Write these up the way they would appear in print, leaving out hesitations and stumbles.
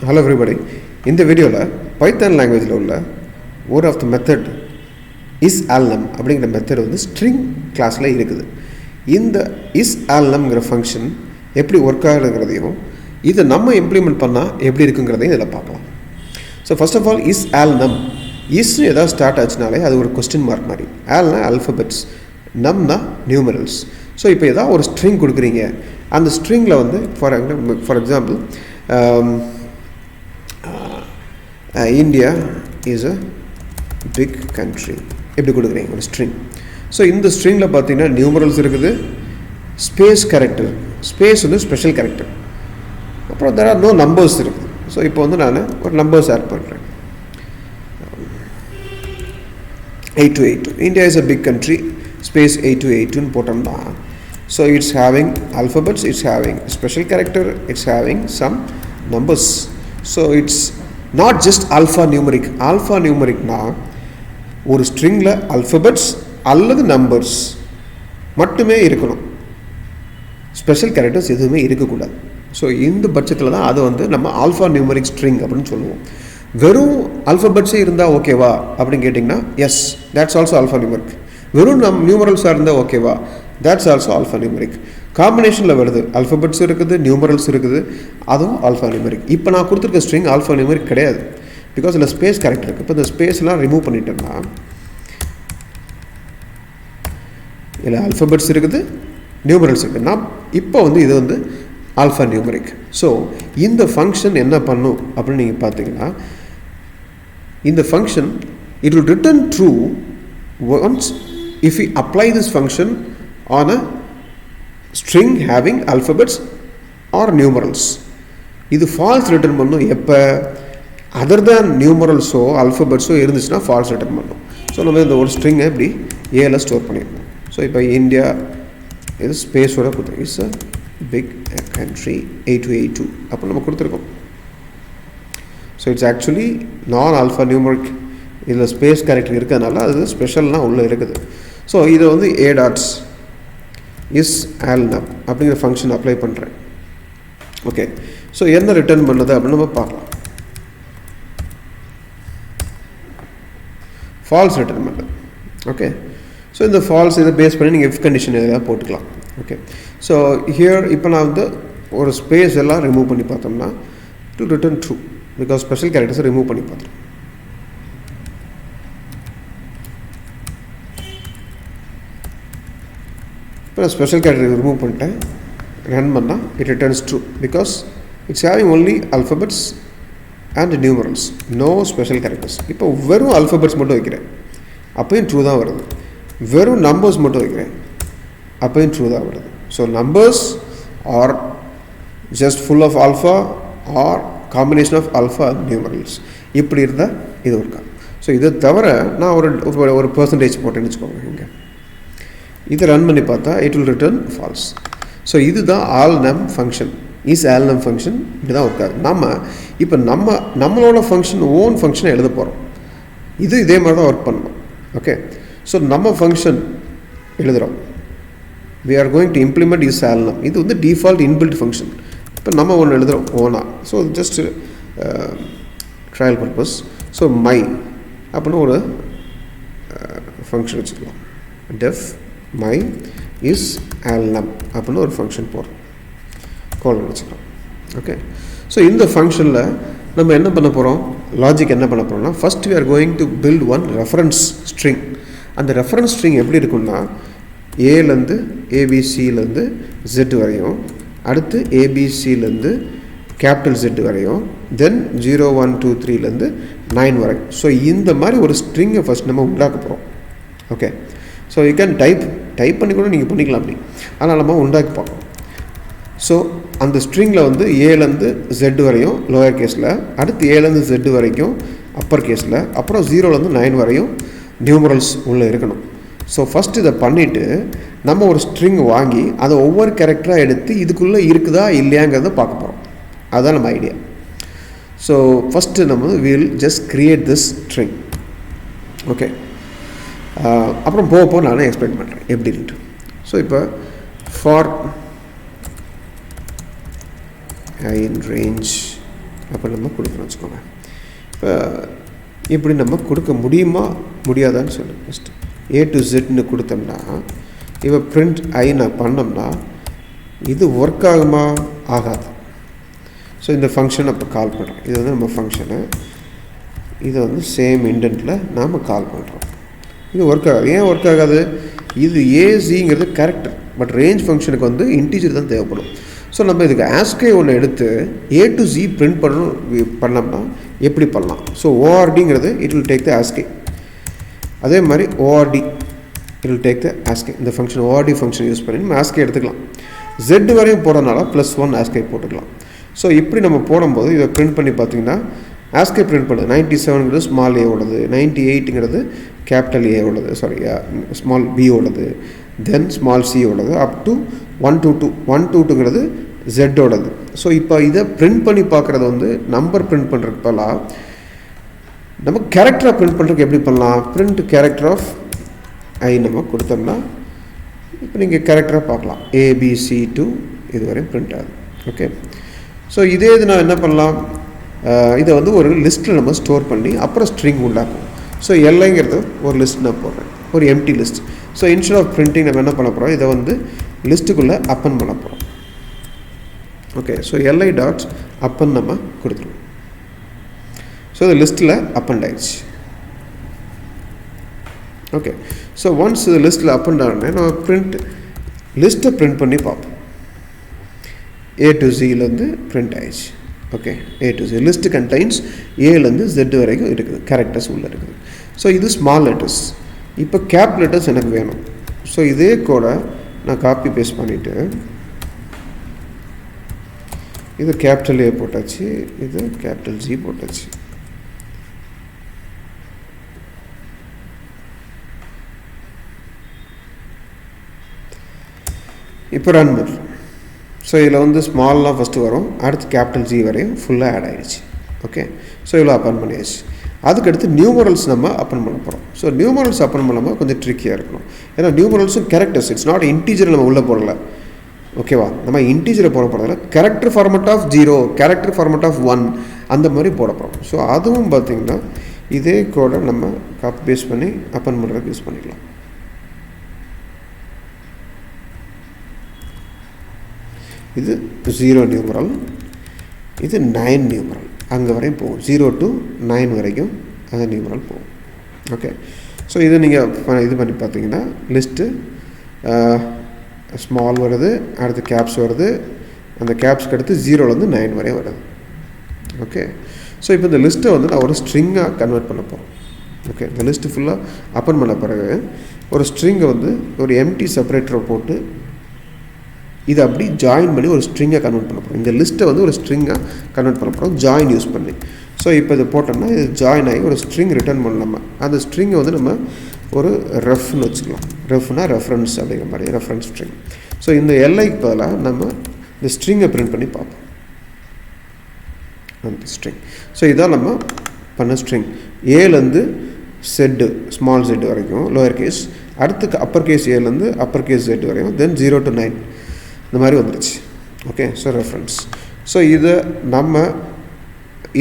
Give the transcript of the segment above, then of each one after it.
Hello everybody. In the video Python language one of the method isalnum அப்படிங்கிற method வந்து string classல இருக்குது. இந்த isalnum function எப்படி work ஆகுதுங்கிறதையும் இதை நம்ம இம்ப்ளிமெண்ட் பண்ணா எப்படி இருக்குங்கிறதையும் இதில் பார்க்கலாம். So first of all isalnum is ஏதாவது ஸ்டார்ட் ஆச்சுனாலே அது ஒரு question mark மாதிரி. alனா alphabets, numனா numerals. So இப்போ ஏதாவது ஒரு string கொடுக்குறீங்க, அந்த stringல வந்து for example India is a big country எப்படி கொடுக்குறீங்க ஒரு string. ஸோ இந்த ஸ்ட்ரிங்கில் பார்த்தீங்கன்னா நியூமரல்ஸ் இருக்குது, ஸ்பேஸ் கேரக்டர், ஸ்பேஸ் வந்து ஸ்பெஷல் கேரக்டர், அப்புறம் there are no numbers இருக்குது. ஸோ இப்போ வந்து நான் ஒரு நம்பர்ஸ் ஆட் பண்ணுறேன். 8282 India is a big country space 8282 போட்டோம்னா so it's having alphabets, it's having special character, it's having some numbers. So it's not just alphanumeric. Alphanumeric na ஒரு ஸ்ட்ரிங்கில் alphabets அல்லது numbers மட்டுமே இருக்கணும், ஸ்பெஷல் கேரக்டர்ஸ் எதுவுமே இருக்கக்கூடாது. So இந்த பட்சத்தில் தான் அது வந்து நம்ம ஆல்ஃபா நியூமரிக் ஸ்ட்ரிங் அப்படின்னு சொல்லுவோம். வெறும் ஆல்ஃபபெட்ஸே இருந்தால் ஓகேவா அப்படின்னு கேட்டிங்கன்னா yes, that's also alphanumeric. வெறும் நியூமரல்ஸாக இருந்தால் ஓகேவா, தேட்ஸ் ஆல்சோ ஆல்ஃபா நியூமரிக். காம்பினேஷனில் வருது, ஆல்ஃபபெட்ஸ் இருக்குது, நியூமரல்ஸ் இருக்குது, அதுவும் ஆல்ஃபா நியூமரிக். இப்போ நான் கொடுத்துருக்க ஸ்ட்ரிங் ஆல்ஃபா நியூமரிக் கிடையாது, பிகாஸ் இதில் ஸ்பேஸ் கேரக்டர் இருக்குது. இப்போ இந்த ஸ்பேஸ்லாம் ரிமூவ் பண்ணிட்டோம்னா இதில் ஆல்ஃபபெட்ஸ் இருக்குது, நியூமரல்ஸ் இருக்குது. நான் இப்போ வந்து இது வந்து ஆல்ஃபா நியூமரிக். ஸோ இந்த ஃபங்க்ஷன் என்ன பண்ணும் அப்படின்னு நீங்கள் பார்த்தீங்கன்னா, இந்த function it will return true once if we apply this function on a string having alphabets or numerals. இது false return பண்ணும் எப்போ, அதர் தேன் நியூமரல்ஸோ அல்ஃபபெட்ஸோ இருந்துச்சுன்னா ஃபால்ஸ் ரிட்டர்ன் பண்ணும். ஸோ நம்ம இந்த ஒரு ஸ்ட்ரிங்கை இப்படி ஏல ஸ்டோர் பண்ணியிருக்கோம். ஸோ இப்போ இந்தியா இது ஸ்பேஸோட கொடுத்துருக்கோம், இட்ஸ் அ பிக் கண்ட்ரி 8282 அப்போ நம்ம கொடுத்துருக்கோம். ஸோ இட்ஸ் ஆக்சுவலி நான் ஆல்ஃபா நியூமரிக். இதில் ஸ்பேஸ் கேரக்டர் இருக்கிறதுனால அது ஸ்பெஷல்னால் உள்ளே இருக்குது. ஸோ இதை வந்து ஏ டாட்ஸ் இஸ் ஆல்னம் அப்படிங்கிற ஃபங்க்ஷன் அப்ளை பண்ணுறேன். ஓகே, ஸோ என்ன ரிட்டர்ன் பண்ணுது அப்படின்னு நம்ம பார்க்கலாம். ஃபால்ஸ் ரிட்டர்ன் பண்ணுது. ஓகே, ஸோ இந்த ஃபால்ஸ் இதை பேஸ் பண்ணி நீங்கள் இஃப் கண்டிஷன் எதாவது போட்டுக்கலாம். ஓகே, ஸோ ஹியர் இப்போ நான் வந்து ஒரு ஸ்பேஸ் எல்லாம் ரிமூவ் பண்ணி பார்த்தோம்னா to return true, because special கேரக்டர்ஸை ரிமூவ் பண்ணி பார்த்தோம். இப்போ நான் ஸ்பெஷல் கேரக்டர் ரிமூவ் பண்ணிட்டேன், ரன் பண்ணால் it returns true because it's having only alphabets and numerals, no special characters. இப்போ வெறும் அல்ஃபபெட்ஸ் மட்டும் வைக்கிறேன், அப்போயும் ட்ரூ தான் வருது. வெறும் நம்பர்ஸ் மட்டும் வைக்கிறேன், அப்போயும் ட்ரூ தான் வருது. So numbers are just full of alpha or combination of alpha and numerals இப்படி இருந்தால் இது இருக்கா. ஸோ இதை தவிர நான் ஒரு பர்சன்டேஜ் போட்டேன்னு வச்சுக்கோங்க. இங்கே இதை ரன் பண்ணி பார்த்தா it will return falls. So இதுதான் ஆல்னம் ஃபங்க்ஷன், இஸ் ஆல்னம் ஃபங்க்ஷன். இப்படி தான் இருக்காது. இப்போ நம்மளோட ஃபங்க்ஷன் ஓன் ஃபங்க்ஷனை எழுத போகிறோம். இதே மாதிரி தான் ஒர்க் பண்ணணும். ஓகே, ஸோ நம்ம ஃபங்க்ஷன் எழுதுகிறோம், we are going to implement isalnum. இது வந்து டிஃபால்ட் இன்பில்ட் ஃபங்க்ஷன். இப்போ நம்ம ஒன்று எழுதுகிறோம் ஓனா. So just trial purpose. So my அப்படின்னு ஒரு ஃபங்க்ஷன் வச்சுக்கலாம். டெஃப் மை இஸ் ஆல்னம் அப்படின்னு ஒரு ஃபங்க்ஷன் போடுறோம், கோல் வச்சுக்கலாம். ஓகே, ஸோ இந்த ஃபங்க்ஷனில் நம்ம என்ன பண்ண போகிறோம், லாஜிக் என்ன பண்ண போகிறோம்னா, first we are going to build one reference string. அந்த ரெஃபரன்ஸ் ஸ்ட்ரிங் எப்படி இருக்குன்னா, ஏலேருந்து ஏபிசிலேருந்து ஜெட் வரையும், அடுத்து ஏபிசிலேருந்து கேபிட்டல் ஜெட் வரையும், தென் 0 1 2 3லேருந்து 9 வரையும். ஸோ இந்த மாதிரி ஒரு ஸ்ட்ரிங்கை ஃபஸ்ட் நம்ம உண்டாக்க போகிறோம். Okay, so you can type பண்ணி கூட நீங்கள் பண்ணிக்கலாம் அப்படி, ஆனால் நம்ம உண்டாக்கி பார்க்கணும். ஸோ அந்த ஸ்ட்ரிங்கில் வந்து ஏலேருந்து ஜெட் வரையும் லோயர் கேஸில், அடுத்து ஏலேருந்து ஜெட் வரைக்கும் அப்பர் கேஸில், அப்புறம் 0லேருந்து 9 வரையும் நியூமரல்ஸ் உள்ளே இருக்கணும். ஸோ ஃபஸ்ட் இதை பண்ணிவிட்டு நம்ம ஒரு ஸ்ட்ரிங் வாங்கி அதை ஒவ்வொரு கேரக்டராக எடுத்து இதுக்குள்ளே இருக்குதா இல்லையாங்கிறத பார்க்க போகிறோம். அதுதான் நம்ம ஐடியா. ஸோ ஃபஸ்ட்டு நம்ம will just create this string. Okay, அப்புறம் போக நானே எக்ஸ்பிளைன் பண்ணுறேன் எப்படின்ட்டு. ஸோ இப்போ ஃபார் in range அப்போ நம்ம கொடுக்கணும்னு வச்சுக்கோங்க. இப்போ இப்படி நம்ம கொடுக்க முடியுமா முடியாதான்னு சொல்லுங்கள். ஃபஸ்ட்டு A to Zன்னு கொடுத்தோம்னா இப்போ பிரிண்ட் ஐ நான் பண்ணோம்னா இது ஒர்க் ஆகுமா? ஆகாது. ஸோ இந்த ஃபங்க்ஷனை இப்போ கால் பண்ணுறோம். இது வந்து நம்ம ஃபங்க்ஷனு, இதை வந்து சேம் இண்டென்ட்டில் நாம் கால் பண்ணுறோம். இது ஒர்க் ஆகாது. ஏன் ஒர்க் ஆகாது? இது ஏசிங்கிறது கேரக்டர், பட் ரேஞ்ச் ஃபங்க்ஷனுக்கு வந்து இன்டீஜர் தான் தேவைப்படும். ஸோ நம்ம இதுக்கு ஆஸ்கே ஒன்று எடுத்து A to Z பிரிண்ட் பண்ணோம்னா எப்படி பண்ணலாம்? ஸோ ஓஆர்டிங்கிறது it will take the ASCII. அதே மாதிரி ORD it will take the ASCII. இந்த ஃபங்க்ஷன் ஓஆர்டி ஃபங்க்ஷன் யூஸ் பண்ணி நம்ம ஆஸ்கே எடுத்துக்கலாம். Z வரையும் போடுறதுனால +1 ஆஸ்கே போட்டுக்கலாம். ஸோ இப்படி நம்ம போடும்போது இதை பிரிண்ட் பண்ணி பார்த்தீங்கன்னா ஆஸ்கே பிரிண்ட் பண்ணுது. 97ங்கிறது ஸ்மால் ஏவோடது, 98ங்கிறது கேபிட்டல் ஏவோடது, ஸ்மால் பியோடது, தென் ஸ்மால் சியோடது, அப் டு 122ங்கிறது ஜெட்டோடது. ஸோ இப்போ இதை பிரிண்ட் பண்ணி பார்க்குறது வந்து நம்பர் பிரிண்ட் பண்ணுறதுக்கு பதிலாக நம்ம கேரக்டராக பிரிண்ட் பண்ணுறதுக்கு எப்படி பண்ணலாம்? பிரிண்ட் கேரக்டர் ஆஃப் ஐ நம்ம கொடுத்தோம்னா இப்போ நீங்கள் கேரக்டராக பார்க்கலாம். ABC2 இது வரையும் பிரிண்ட் ஆகுது. ஓகே. ஸோ இதே இது நான் என்ன பண்ணலாம்? இதை வந்து ஒரு லிஸ்ட்டில் நம்ம ஸ்டோர் பண்ணி அப்புறம் ஸ்ட்ரிங் உண்டாக்கும். ஸோ எல்லைங்கிறது ஒரு லிஸ்ட் நான் போடுறேன், ஒரு empty list. So instead of printing நம்ம என்ன பண்ண போகிறோம்? இதை வந்து லிஸ்ட்டுக்குள்ளே அப்பன் பண்ண போகிறோம். ஓகே. ஸோ எல்ஐ டாட்ஸ் அப்பன் நம்ம கொடுத்துருவோம். ஸோ இந்த லிஸ்ட்டில் அப்பன் ஆயிடுச்சு. ஓகே. ஸோ ஒன்ஸ் இது லிஸ்ட்டில் அப்பன் ஆனோடனே நம்ம லிஸ்ட்டை பிரிண்ட் பண்ணி பார்ப்போம். A to Zலேருந்து பிரிண்ட் ஆயிடுச்சு. Okay. A to Z list contains ஏலேருந்து Z வரைக்கும் இருக்குது, கேரக்டர்ஸ் உள்ளே இருக்குது. ஸோ இது ஸ்மால் லெட்டர்ஸ். இப்போ கேப் லெட்டர்ஸ் எனக்கு வேணும். ஸோ இதே கூட நான் காப்பி பேஸ்ட் பண்ணிவிட்டு இது கேபிட்டல் ஏ போட்டாச்சு, இது கேபிட்டல் ஜி போட்டாச்சு. இப்போ ரன் பண்ணுறோம். ஸோ இதில் வந்து ஸ்மால்லாம் ஃபஸ்ட்டு வரும், அடுத்து கேபிட்டல் ஜி வரையும் ஃபுல்லாக ஆட் ஆகிடுச்சு. ஓகே. ஸோ இவ்வளோ அப்பன் பண்ணியாச்சு. அதுக்கடுத்து நியூமரல்ஸ் நம்ம அப்பன் பண்ண போகிறோம். ஸோ நியூமரல்ஸ் அப்பன் பண்ணாமல் கொஞ்சம் ட்ரிக்கியாக இருக்கணும். ஏன்னா நியூமரல்ஸும் கேரக்டர்ஸ், இட்ஸ் நாட் இன்டீஜர் நம்ம உள்ளே போடல. ஓகேவா? நம்ம இன்டீஜரை போட போகிறதில்ல, character format of 0, character format of 1 அந்த மாதிரி போட போகிறோம். ஸோ அதுவும் பார்த்திங்கன்னா இதே கோடை நம்ம காப்பி பேஸ்ட் பண்ணி அப்பன் பண்ணுறதுக்கு யூஸ் பண்ணிக்கலாம். இது 0 நியூமரல், இது 9 நியூமரல், அங்கே வரையும் போகும். 0 to 9 வரைக்கும் அந்த நியூமரல் போகும். ஓகே. ஸோ இதை நீங்கள் இது பண்ணி பார்த்தீங்கன்னா லிஸ்ட்டு ஸ்மால் வருது, அடுத்து கேப்ஸ் வருது, அந்த கேப்ஸ்க்கு அடுத்து 0லேருந்து 9 வரையும் வருது. ஓகே. ஸோ இப்போ இந்த லிஸ்ட்டை வந்து நான் ஒரு ஸ்ட்ரிங்காக கன்வெர்ட் பண்ண போகிறோம். ஓகே. இந்த லிஸ்ட்டு ஃபுல்லாக அப்பன் பண்ண பிறகு ஒரு ஸ்ட்ரிங்கை வந்து ஒரு எம்டி செப்பரேட்டரை போட்டு இதை அப்படி ஜாயின் பண்ணி ஒரு ஸ்ட்ரிங்காக கன்வெர்ட் பண்ண போகிறோம். இந்த லிஸ்ட்டை வந்து ஒரு ஸ்ட்ரிங்காக கன்வெர்ட் பண்ண போகிறோம் ஜாயின் யூஸ் பண்ணி. ஸோ இப்போ இதை போட்டோம்னா இது ஜாயின் ஆகி ஒரு ஸ்ட்ரிங் ரிட்டர்ன் பண்ணலாமா. அந்த ஸ்ட்ரிங்கை வந்து நம்ம ஒரு ரெஃப்னு வச்சுக்கலாம். ரெஃப்னா ரெஃபரன்ஸ் அப்படிங்கிற மாதிரி, ரெஃபரன்ஸ் ஸ்ட்ரிங். ஸோ இந்த எல்லைக்கு பதிலாக நம்ம இந்த ஸ்ட்ரிங்கை பிரிண்ட் பண்ணி பார்ப்போம். அந்த ஸ்ட்ரிங். ஸோ இதான் நம்ம பண்ண ஸ்ட்ரிங். ஏலேருந்து செட்டு ஸ்மால் Z வரைக்கும் லோயர் கேஸ், அடுத்து அப்பர் கேஸ் ஏலேருந்து அப்பர் கேஸ் Z வரையும், தென் 0 to 9 இந்த மாதிரி வந்துடுச்சு. ஓகே. So reference. ஸோ இதை நம்ம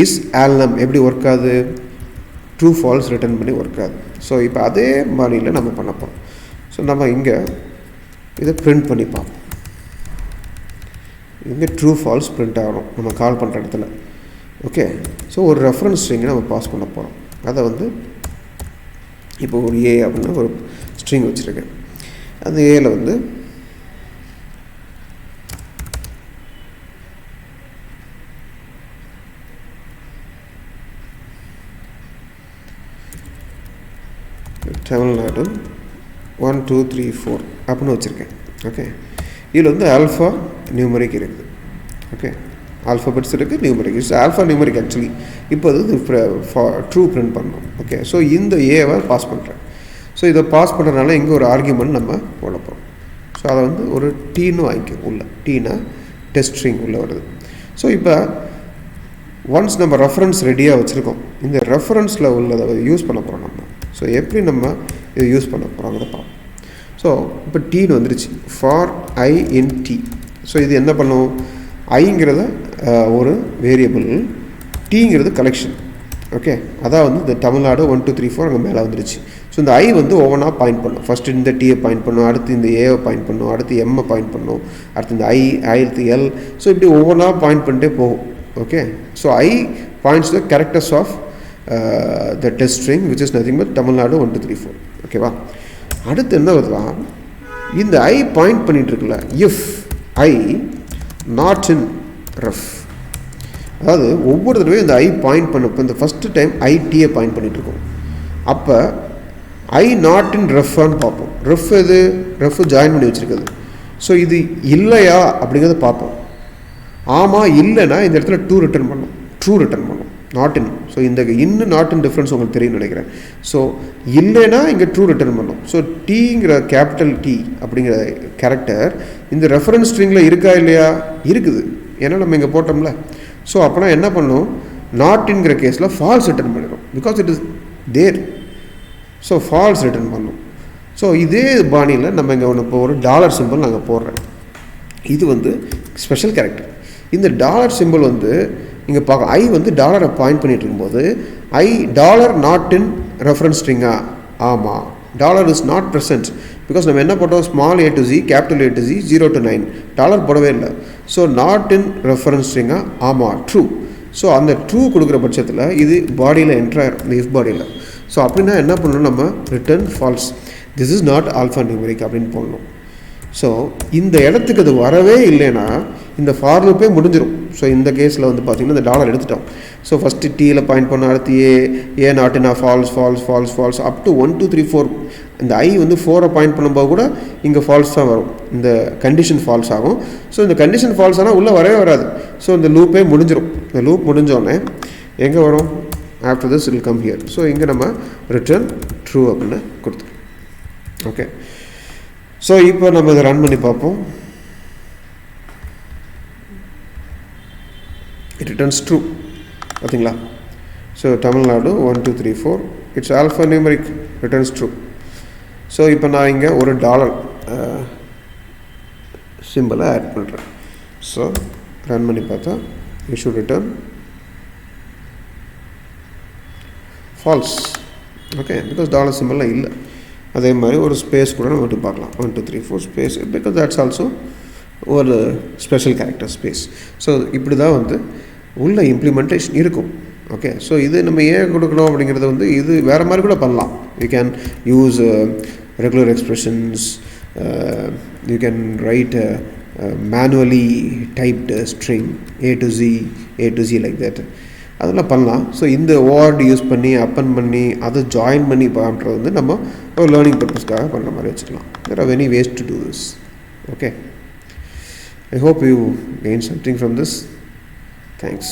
isalnum எப்படி ஒர்க் ஆகுது? ட்ரூ ஃபால்ஸ் ரிட்டர்ன் பண்ணி ஒர்க் ஆகுது. ஸோ இப்போ அதே மாதிரியில் நம்ம பண்ண போகிறோம். ஸோ நம்ம இங்கே இதை பிரிண்ட் பண்ணி பார்ப்போம். இங்கே ட்ரூ ஃபால்ஸ் பிரிண்ட் ஆகணும் நம்ம கால் பண்ணுற இடத்துல. ஓகே. ஸோ ஒரு ரெஃபரன்ஸ் ஸ்ட்ரிங்கை நம்ம பாஸ் பண்ண போகிறோம். அதை வந்து இப்போ ஒரு ஏ அப்படின்னா ஒரு ஸ்ட்ரிங் வச்சுருக்கேன். அந்த ஏல வந்து தமிழ்நாடு 1 2 3 4 அப்படின்னு வச்சுருக்கேன். ஓகே. இதில் வந்து ஆல்ஃபா நியூமரிக் இருக்குது. ஓகே. ஆல்ஃபபெட்ஸ் இருக்குது, numeric is alpha numeric actually. இப்போ அது ட்ரூ பிரிண்ட் பண்ணணும். ஓகே. ஸோ இந்த ஏவை பாஸ் பண்ணுறேன். ஸோ இதை பாஸ் பண்ணுறதுனால இங்கே ஒரு ஆர்கியூமெண்ட் நம்ம போட போகிறோம். ஸோ அதை வந்து ஒரு டீன்னு வாங்கிக்கும் உள்ள. டீனா டெஸ்ட் ஸ்ட்ரிங் உள்ளே வருது. ஸோ இப்போ ஒன்ஸ் நம்ம ரெஃபரன்ஸ் ரெடியாக வச்சுருக்கோம், இந்த ரெஃபரன்ஸில் உள்ளதை யூஸ் பண்ண போகிறோம் நம்ம. ஸோ எப்படி நம்ம இதை யூஸ் பண்ண போகிறோங்கிறத பார்ப்போம். ஸோ இப்போ டீன்னு வந்துடுச்சு, for i in t. So இது என்ன பண்ணும்? ஐங்கிறத ஒரு வேரியபிள், டீங்கிறது கலெக்ஷன். ஓகே, அதான் வந்து இந்த தமிழ்நாடு 1 2 3 4 அங்கே மேலே வந்துருச்சு. ஸோ இந்த ஐ வந்து ஒவ்வொன்றா பாயிண்ட் பண்ணும். ஃபஸ்ட்டு இந்த டீயை பாயிண்ட் பண்ணும், அடுத்து இந்த ஏவை பாயிண்ட் பண்ணும், அடுத்து எம்மை பாயிண்ட் பண்ணும், அடுத்து இந்த அடுத்து எல். ஸோ இப்படி ஒவ்வொன்றா பாயிண்ட் பண்ணிட்டே போகும். Okay, so I points the characters of the test string which is nothing but Tamil Nadu 1 2 3 4. ஓகேவா? அடுத்து என்ன வருதுவா, இந்த ஐ பாயிண்ட் பண்ணிகிட்டு இருக்குல்ல, if I not in ref, அதாவது ஒவ்வொரு தடவையும் இந்த ஐ பாயிண்ட் பண்ணப்போ இந்த ஃபஸ்ட்டு டைம் ஐடியை பாயிண்ட் பண்ணிகிட்ருக்கோம். அப்போ ஐ நாட் இன் ரெஃப்னு பார்ப்போம். ரெஃப் எது? ரெஃப் ஜாயின் பண்ணி வச்சுருக்குது. ஸோ இது இல்லையா அப்படிங்கிறத பார்ப்போம். ஆமாம் இல்லைன்னா இந்த இடத்துல ட்ரூ ரிட்டர்ன் பண்ணணும், ட்ரூ ரிட்டர்ன் பண்ணணும், நாட் இன். ஸோ இந்த இன்னும் நாட் இன் டிஃப்ரென்ஸ் உங்களுக்கு தெரியும்னு நினைக்கிறேன். ஸோ இல்லைன்னா இங்கே ட்ரூ ரிட்டர்ன் பண்ணணும். ஸோ டீங்கிற கேபிட்டல் டி அப்படிங்கிற கேரக்டர் இந்த ரெஃபரன்ஸ் ஸ்ட்ரிங்கில் இருக்கா இல்லையா? இருக்குது, ஏன்னா நம்ம இங்கே போட்டோம்ல. ஸோ அப்போனா என்ன பண்ணணும், நாட்டின்கிற கேஸில் ஃபால்ஸ் ரிட்டர்ன் பண்ணிடும், because it is there. So false return பண்ணணும். ஸோ இதே பாணியில் நம்ம இங்கே ஒன்று இப்போ ஒரு டாலர் சிம்பிள் நாங்கள் போடுறேன். இது வந்து ஸ்பெஷல் கேரக்டர். இந்த டாலர் சிம்பிள் வந்து இங்கே பார்க்க ஐ வந்து டாலரை பாயிண்ட் பண்ணிகிட்டு இருக்கும்போது I dollar not in reference ஸ்ட்ரிங்கா? ஆமாம், dollar is not present. Because நம்ம என்ன போட்டோம், small A to Z capital A to Z 0 to 9 dollar போடவே இல்லை. ஸோ நாட் இன் ரெஃபரன்ஸ் ஸ்ட்ரிங்கா? ஆமாம், ட்ரூ. ஸோ அந்த ட்ரூ கொடுக்குற பட்சத்தில் இது பாடியில் என்ட்ராயிரும், இந்த இஃப் பாடியில். ஸோ அப்படின்னா என்ன பண்ணணும், நம்ம return falls, this is not alpha numeric அப்படின்னு போடணும். ஸோ இந்த இடத்துக்கு அது வரவே இல்லைன்னா இந்த ஃபார் லூப்பே முடிஞ்சிடும். ஸோ இந்த கேஸில் வந்து பார்த்திங்கன்னா இந்த டாலர் எடுத்துட்டோம். ஸோ ஃபஸ்ட்டு டீயில் பாயிண்ட் பண்ண, அடுத்து A not in false false false false up to 1 2 3 4. இந்த ஐ வந்து 4 பாயிண்ட் பண்ணும்போது கூட இங்கே ஃபால்ஸ் தான் வரும், இந்த கண்டிஷன் ஃபால்ஸ் ஆகும். ஸோ இந்த கண்டிஷன் ஃபால்ஸ் ஆனால் உள்ளே வரவே வராது. ஸோ இந்த லூப்பே முடிஞ்சிடும். இந்த லூப் முடிஞ்சோடனே எங்கே வரும், after this it will come here. So இங்கே நம்ம ரிட்டர்ன் ட்ரூ அப்படின்னு கொடுத்துருக்கோம். ஓகே, ஸோ இப்போ நம்ம இதை ரன் பண்ணி பார்ப்போம். இட் ரிட்டர்ன்ஸ் ட்ரூ, பார்த்தீங்களா? So Tamil Nadu 1 2 3 4 it's alpha numeric, returns true. So இப்போ நான் இங்கே ஒரு டாலர் சிம்பிளை ஆட் பண்ணுறேன். ஸோ ரன் பண்ணி பார்த்தா it should return false. Okay, because dollar சிம்பிள்லாம் இல்லை. அதே மாதிரி ஒரு ஸ்பேஸ் கூட நம்ம விட்டு பார்க்கலாம், 1 2 3 4 ஸ்பேஸ், பிகாஸ் தட்ஸ் ஆல்சோ ஒரு ஸ்பெஷல் கேரக்டர் ஸ்பேஸ். ஸோ இப்படி தான் வந்து உள்ள இம்ப்ளிமெண்டேஷன் இருக்கும். ஓகே, ஸோ இது நம்ம ஏன் கொடுக்கணும் அப்படிங்கிறது வந்து இது வேறு மாதிரி கூட பண்ணலாம். You can use regular expressions, you can write manually typed string A to G like that, அதெல்லாம் பண்ணலாம். ஸோ இந்த வேர்டு யூஸ் பண்ணி அப்பன் பண்ணி அதை ஜாயின் பண்ணி பண்ணுறது வந்து நம்ம ஒரு லேர்னிங் பர்பஸ்க்காக பண்ணுற மாதிரி வச்சுக்கலாம். There are many ways to do this. Okay, I hope you gained something from this. Thanks.